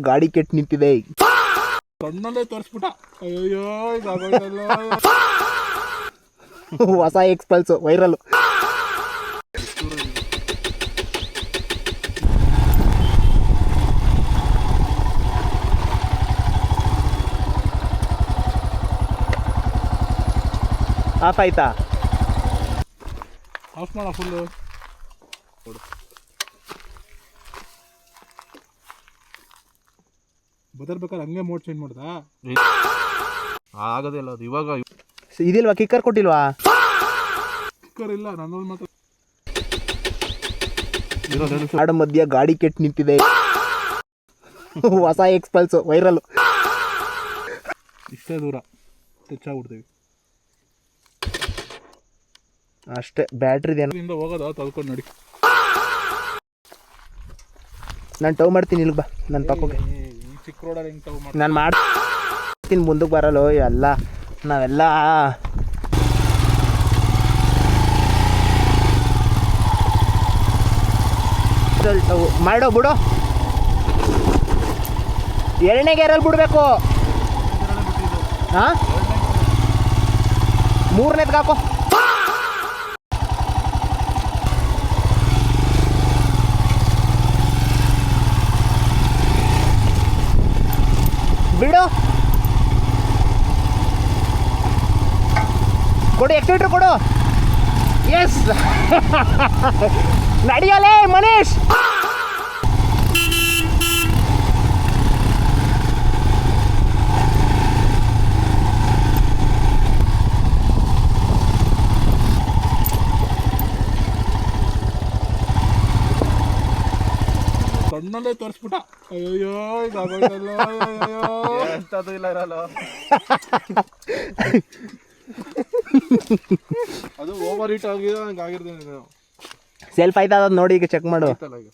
ಗಾಡಿ ಕೆಟ್ಟು ನಿಂತಿದೆ. ಕಣ್ಣಲ್ಲೇ ತೋರಿಸ್ಬಿಟ್ಟ. ಅಯ್ಯೋ ಇದಾಗೋಯ್ತಲ್ಲ. ಹೊಸ ಎಕ್ಸ್ಪಲ್ಸ್ ವೈರಲ್. ಆಫ್ ಆಯ್ತಾ? ಆಫ್ ಮಾಡ ಫುಲ್ಲು. ಬದರ್ಬೇಕಾದ್ರೆ ಹಂಗೆ ಮೋಡ್ ಚೇಂಜ್ ಮಾಡ್ದಾ? ಆಗದೇ ಇಲ್ಲ ಅದು. ಇವಾಗ ಇದಿಲ್ವಾ ಕಿಕ್ಕರ್ ಕೊಟ್ಟಿಲ್ವಾ? ಕಿಕ್ಕರ್ ಇಲ್ಲ ನನ್ನಲ್ಲಿ ಮಾತ್ರ. ಆಡ ಮಧ್ಯ ಗಾಡಿ ಕೆಟ್ಟು ನಿಂತಿದೆ. ಹೊಸ ಎಕ್ಸ್ಪಲ್ಸ್ ವೈರಲ್. ಇಷ್ಟೇ ದೂರ ಟಚ್ ಆಗ್ಬಿಡ್ತೀವಿ ಅಷ್ಟೇ. ಬ್ಯಾಟ್ರಿದೇನು ಹೋಗೋದ ತಳ್ಕೊಂಡು ನೋಡಿ. ನಾನು ಟವ್ ಮಾಡ್ತೀನಿ. ಇಲ್ಗ ಬಾ ನನ್ನ ಪಕ್ಕಕ್ಕೆ. ಈ ಚಿಕ್ಕ ರೋಡಲ್ಲಿ ಹೆಂಗೆ ಟವ್ ಮಾಡಿ ನಾನು ಮಾಡ್ತೀನಿ. ಮುಂದಕ್ಕೆ ಬರಲ್ಲ ಎಲ್ಲ ನಾವೆಲ್ಲ ಮಾಡೋ ಬಿಡು. ಎರಡನೇ ಗೇರಲ್ಲಿ ಬಿಡಬೇಕು. ಹಾಂ, ಮೂರನೇದ್ಗೆ ಹಾಕೋ. ಬಿಡು, ಕೊಡು ಎಕ್ಸಿಲೇಟರ್ ಕೊಡು. ಎಸ್, ನಡೆಯಲೇ ಮನೀಶ್. ಕಣ್ಣಲ್ಲೇ ತೋರಿಸ್ಬಿಟ್ಟ. ಅಯ್ಯೋ ಇದಾಗೋಯ್ತಲ್ಲ. ಎಂಥದ್ದು ಇಲ್ಲ ಇರಲ್ಲ. ಅದು ಓವರ್ ಹೀಟ್ ಆಗಿದೆ. ಹಂಗೆ ಆಗಿರ್ದೇನೆ. ಸೆಲ್ಫ್ ಆಯ್ತಾ? ಅದು ನೋಡಿ ಈಗ ಚೆಕ್ ಮಾಡು. ಆಯ್ತಲ್ಲ ಈಗ.